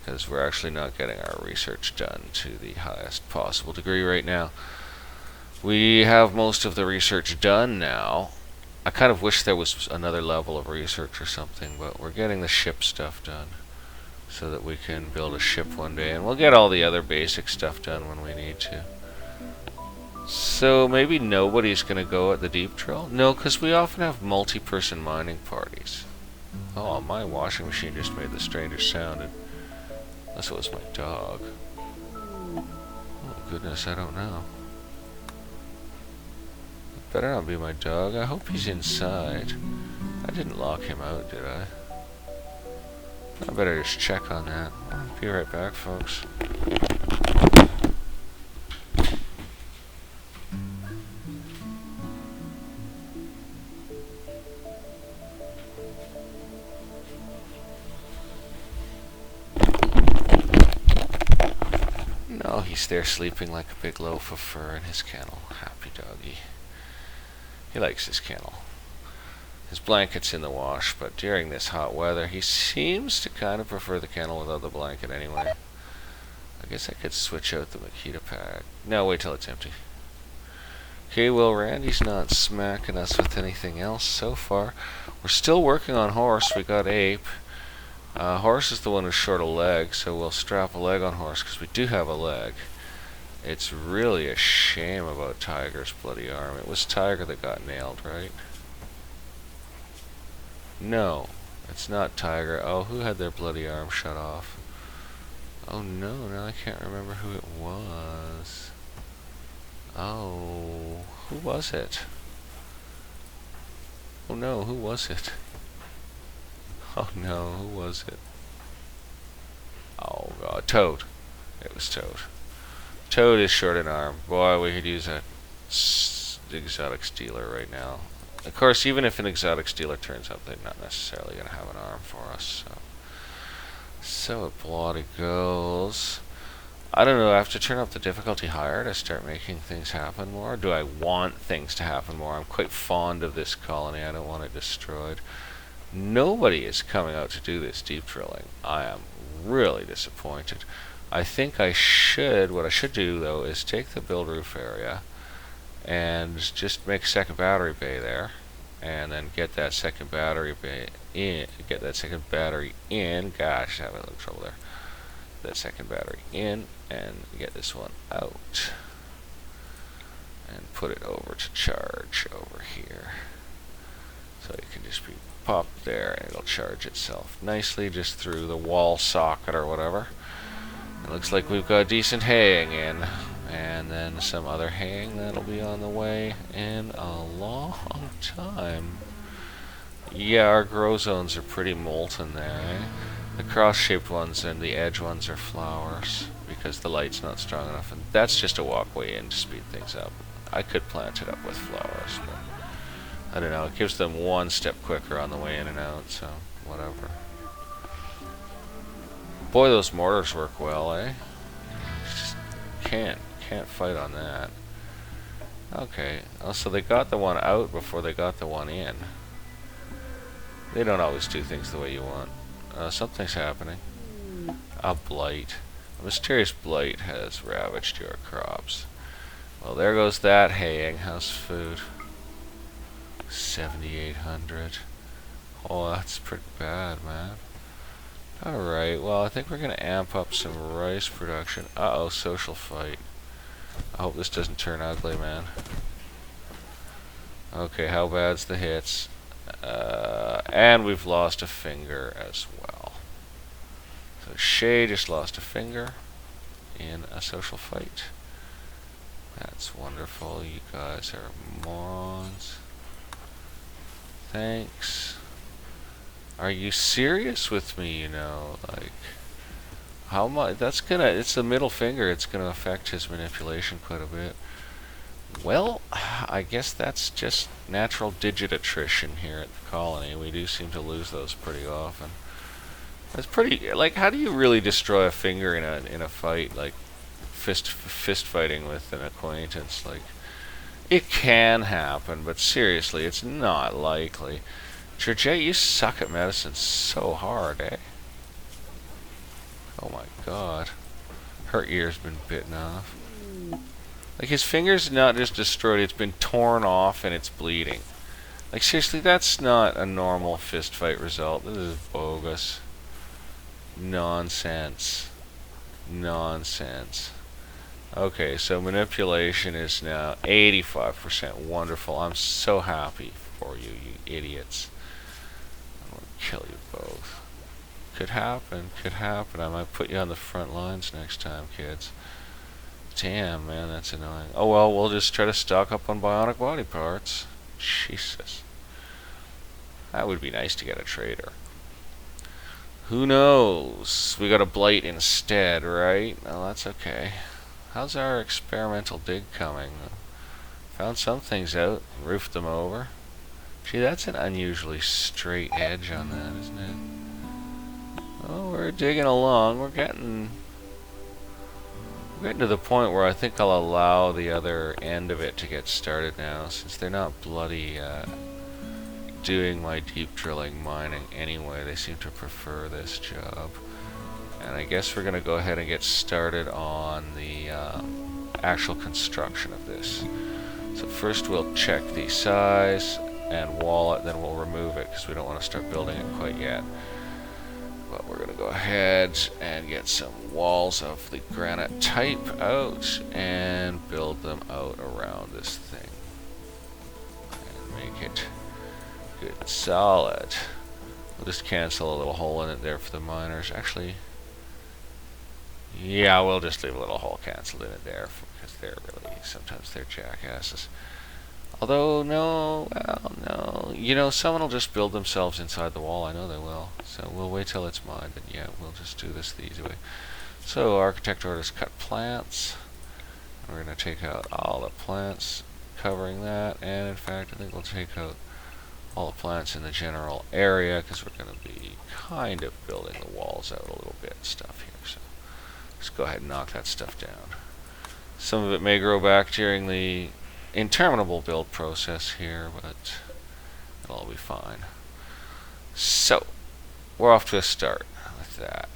Because we're actually not getting our research done to the highest possible degree right now. We have most of the research done now. I kind of wish there was another level of research or something, but we're getting the ship stuff done so that we can build a ship one day, and we'll get all the other basic stuff done when we need to. So maybe nobody's going to go at the deep drill? No, because we often have multi-person mining parties. Oh, my washing machine just made the strangest sound. Unless it was my dog. Oh goodness, I don't know. It better not be my dog. I hope he's inside. I didn't lock him out, did I? I better just check on that. I'll be right back, folks. No, he's there sleeping like a big loaf of fur in his kennel. Happy doggy. He likes his kennel. His blanket's in the wash, but during this hot weather, he seems to kind of prefer the kennel without the blanket anyway. I guess I could switch out the Makita pack. No, wait till it's empty. Okay, well, Randy's not smacking us with anything else so far. We're still working on Horse. We got Ape. Horse is the one who's short a leg, so we'll strap a leg on Horse, because we do have a leg. It's really a shame about Tiger's bloody arm. It was Tiger that got nailed, right? No, it's not Tiger. Oh, who had their bloody arm shut off? Oh no, now I can't remember who it was. Oh, who was it? Oh no, who was it? Oh no, who was it? Oh god, Toad. It was Toad. Toad is short an arm. Boy, we could use a exotic stealer right now. Of course, even if an exotic stealer turns up, they're not necessarily going to have an arm for us. So it bloody goes. I don't know, I have to turn up the difficulty higher to start making things happen more. Do I want things to happen more? I'm quite fond of this colony. I don't want it destroyed. Nobody is coming out to do this deep drilling. I am really disappointed. I think I should, what I should do though, is take the build roof area and just make a second battery bay there, and then get that second battery bay in, gosh, having a little trouble there. That second battery in, and get this one out. And put it over to charge over here. So it can just be popped there, and it'll charge itself nicely just through the wall socket or whatever. It looks like we've got decent haying in, and then some other haying that'll be on the way in a long time. Yeah, our grow zones are pretty molten there, eh? The cross-shaped ones and the edge ones are flowers, because the light's not strong enough, and that's just a walkway in to speed things up. I could plant it up with flowers, but I don't know, it gives them one step quicker on the way in and out, so whatever. Boy, those mortars work well, eh? Just can't fight on that. Okay, oh, so they got the one out before they got the one in. They don't always do things the way you want. Something's happening. A blight. A mysterious blight has ravaged your crops. Well, there goes that haying. How's food? 7,800. Oh, that's pretty bad, man. Alright, well, I think we're going to amp up some rice production. Uh-oh, social fight. I hope this doesn't turn ugly, man. Okay, how bad's the hits? And we've lost a finger as well. So Shay just lost a finger in a social fight. That's wonderful. You guys are morons. Thanks. Are you serious with me, you know? Like, how much? That's gonna, it's the middle finger. It's gonna affect his manipulation quite a bit. Well, I guess that's just natural digit attrition here at the colony. We do seem to lose those pretty often. That's pretty, like, how do you really destroy a finger in a fight, like fist fighting with an acquaintance? Like, it can happen, but seriously, it's not likely. Georgette, you suck at medicine so hard, eh? Oh my god. Her ear's been bitten off. Like, his finger's not just destroyed, it's been torn off and it's bleeding. Like, seriously, that's not a normal fist fight result. This is bogus. Nonsense. Nonsense. Okay, so manipulation is now 85%. Wonderful. I'm so happy for you, you idiots. I'm gonna kill you both. Could happen, could happen. I might put you on the front lines next time, kids. Damn, man, that's annoying. Oh well, we'll just try to stock up on bionic body parts. Jesus. That would be nice to get a trader. Who knows? We got a blight instead, right? Well, that's okay. How's our experimental dig coming? Found some things out, roofed them over. Gee, that's an unusually straight edge on that, isn't it? Oh, we're digging along. We're getting to the point where I think I'll allow the other end of it to get started now, since they're not bloody doing my deep drilling mining anyway. They seem to prefer this job. And I guess we're going to go ahead and get started on the actual construction of this. So first we'll check the size and wall it, then we'll remove it because we don't want to start building it quite yet. But we're going to go ahead and get some walls of the granite type out and build them out around this thing. And make it good and solid. We'll just cancel a little hole in it there for the miners. Actually, yeah, we'll just leave a little hole canceled in it there because they're really, sometimes they're jackasses. Although, no, well, no. You know, someone will just build themselves inside the wall. I know they will. So we'll wait till it's mined, and yeah, we'll just do this the easy way. So, architect orders cut plants. We're going to take out all the plants covering that, and in fact, I think we'll take out all the plants in the general area, because we're going to be kind of building the walls out a little bit and stuff here. So, let's go ahead and knock that stuff down. Some of it may grow back during the interminable build process here, but it'll all be fine. So, we're off to a start with that.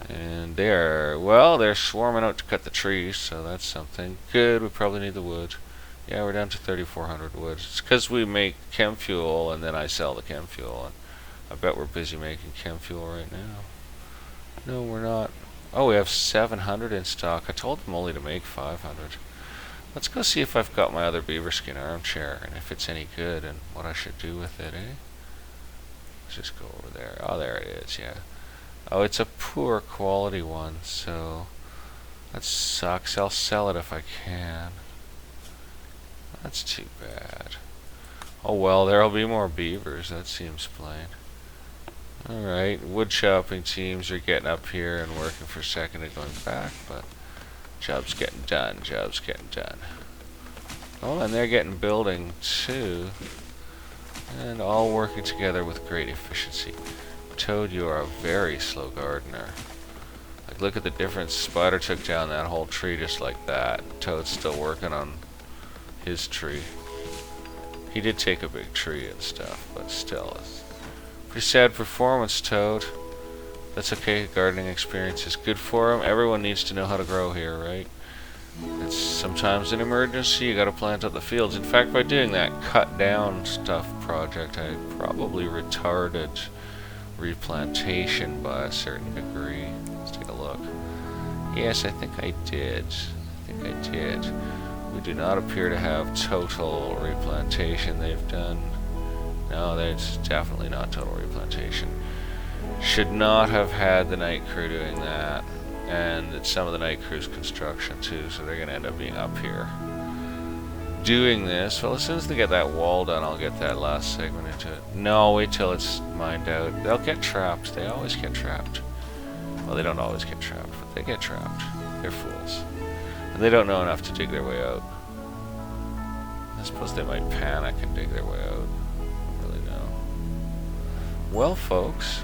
And they're swarming out to cut the trees, so that's something. Good, we probably need the wood. Yeah, we're down to 3,400 wood. It's because we make chem fuel, and then I sell the chem fuel. And I bet we're busy making chem fuel right now. No, we're not. Oh, we have 700 in stock. I told them only to make 500. Let's go see if I've got my other beaver skin armchair, and if it's any good, and what I should do with it, eh? Let's just go over there. Oh, there it is, yeah. Oh, it's a poor quality one, so that sucks. I'll sell it if I can. That's too bad. Oh well, there'll be more beavers, that seems plain. Alright, wood chopping teams are getting up here and working for a second and going back, but job's getting done, Oh, and they're getting building too. And all working together with great efficiency. Toad, you are a very slow gardener. Like, look at the difference. Spider took down that whole tree just like that. Toad's still working on his tree. He did take a big tree and stuff, but still, it's pretty sad performance, Toad. That's okay. Gardening experience is good for them. Everyone needs to know how to grow here, right? It's sometimes an emergency. You got to plant out the fields. In fact, by doing that cut down stuff project, I probably retarded replantation by a certain degree. Let's take a look. Yes, I think I did. We do not appear to have total replantation. They've done... No, there's definitely not total replantation. Should not have had the night crew doing that. And it's some of the night crew's construction too, so they're going to end up being up here doing this. Well, as soon as they get that wall done, I'll get that last segment into it. No, wait till it's mined out. They'll get trapped. They always get trapped. Well, they don't always get trapped, but they get trapped. They're fools. And they don't know enough to dig their way out. I suppose they might panic and dig their way out. I don't really know. Well, folks,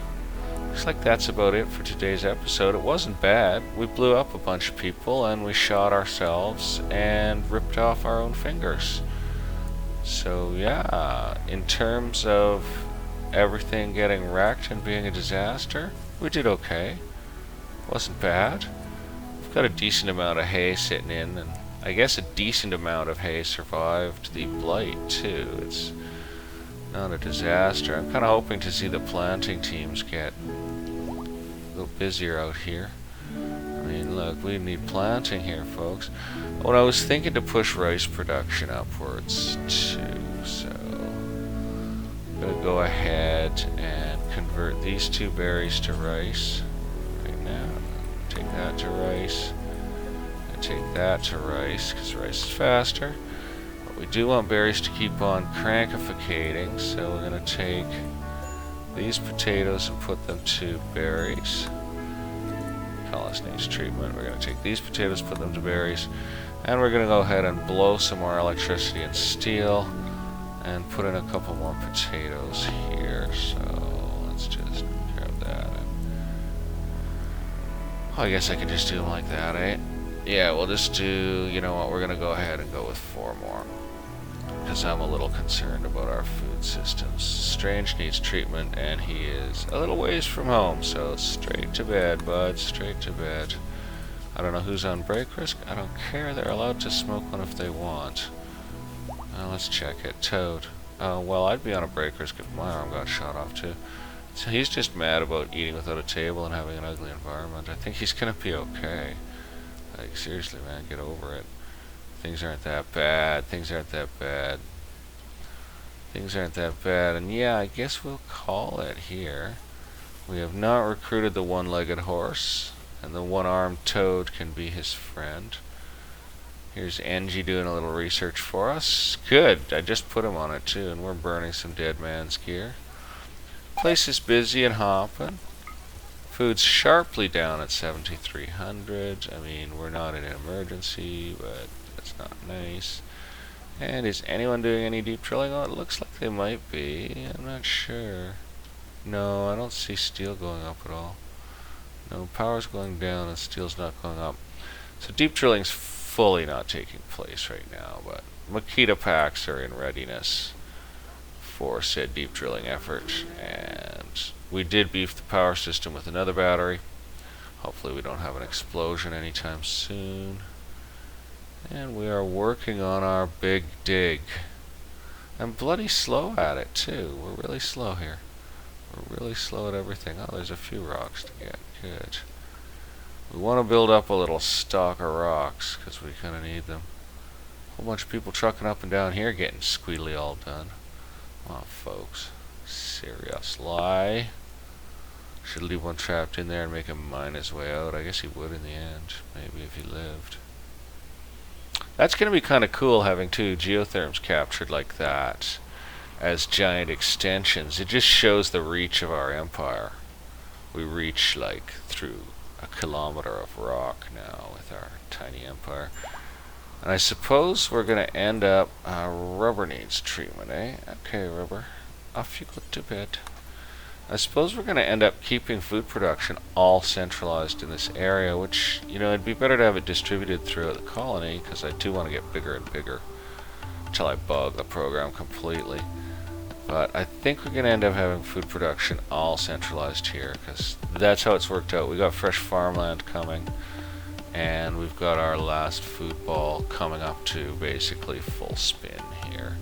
looks like that's about it for today's episode. It wasn't bad. We blew up a bunch of people and we shot ourselves and ripped off our own fingers. So yeah, in terms of everything getting wrecked and being a disaster, we did okay. Wasn't bad. We've got a decent amount of hay sitting in, and I guess a decent amount of hay survived the blight too. It's not a disaster. I'm kind of hoping to see the planting teams get a little busier out here. I mean, look, we need planting here, folks. When I was thinking to push rice production upwards too, so I'm gonna go ahead and convert these 2 berries to rice right now. Take that to rice. And take that to rice, because rice is faster. But we do want berries to keep on crankificating, so we're going to take these potatoes and put them to berries. Collis needs treatment. We're going to take these potatoes, put them to berries, and we're going to go ahead and blow some more electricity and steel and put in a couple more potatoes here. So let's just grab that. Oh, I guess I could just do them like that, eh? Yeah, we'll just do, you know what, we're going to go ahead and go with 4 more. Because I'm a little concerned about our food systems. Strange needs treatment, and he is a little ways from home, so straight to bed, bud, straight to bed. I don't know who's on break risk. I don't care. They're allowed to smoke one if they want. Let's check it. Toad. Well, I'd be on a break risk if my arm got shot off, too. So he's just mad about eating without a table and having an ugly environment. I think he's gonna be okay. Like, seriously, man, get over it. Things aren't that bad. Things aren't that bad. Things aren't that bad. And yeah, I guess we'll call it here. We have not recruited the 1-legged horse, and the 1-armed toad can be his friend. Here's Angie doing a little research for us. Good. I just put him on it too, and we're burning some dead man's gear. Place is busy and hopping. Food's sharply down at 7,300. I mean, we're not in an emergency, but that's not nice. And is anyone doing any deep drilling? Oh, it looks like they might be. I'm not sure. No, I don't see steel going up at all. No, power's going down and steel's not going up. So deep drilling's fully not taking place right now, but Makita packs are in readiness for said deep drilling effort, and we did beef the power system with another battery. Hopefully we don't have an explosion anytime soon. And we are working on our big dig. I'm bloody slow at it too. We're really slow here. We're really slow at everything. Oh, there's a few rocks to get. Good. We want to build up a little stock of rocks because we kind of need them. A whole bunch of people trucking up and down here getting squeedly all done. Oh, folks. Seriously. Should leave one trapped in there and make him mine his way out. I guess he would in the end. Maybe if he lived. That's going to be kind of cool having 2 geotherms captured like that as giant extensions. It just shows the reach of our empire. We reach like through a kilometer of rock now with our tiny empire. And I suppose we're going to end up... rubber needs treatment, eh? Okay, rubber. Off you go to bed. I suppose we're going to end up keeping food production all centralized in this area, which, you know, it'd be better to have it distributed throughout the colony, because I do want to get bigger and bigger until I bug the program completely. But I think we're going to end up having food production all centralized here, because that's how it's worked out. We got fresh farmland coming, and we've got our last food ball coming up to basically full spin here.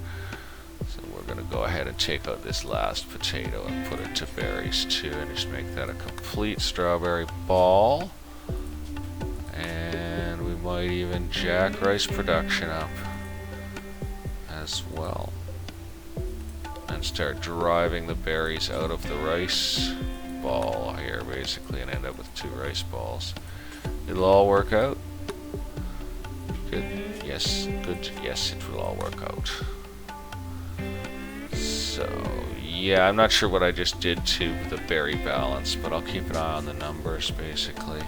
So we're going to go ahead and take out this last potato and put it to berries too, and just make that a complete strawberry ball. And we might even jack rice production up as well, and start driving the berries out of the rice ball here basically, and end up with 2 rice balls. It'll all work out. Good. Yes. Good. Yes, it will all work out. So, yeah, I'm not sure what I just did to the berry balance, but I'll keep an eye on the numbers basically.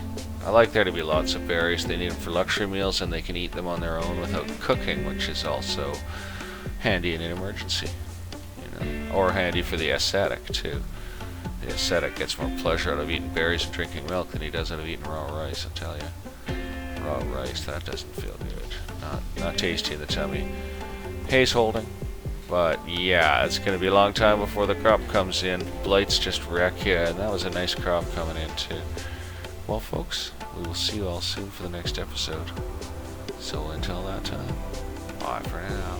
I like there to be lots of berries. They need them for luxury meals, and they can eat them on their own without cooking, which is also handy in an emergency. Or handy for the ascetic too. The ascetic gets more pleasure out of eating berries and drinking milk than he does out of eating raw rice, I'll tell you. Raw rice, that doesn't feel good. Not tasty in the tummy. Hay's holding. But yeah, it's going to be a long time before the crop comes in. Blights just wreck you, and that was a nice crop coming in too. Well folks, we will see you all soon for the next episode. So until that time, bye for now.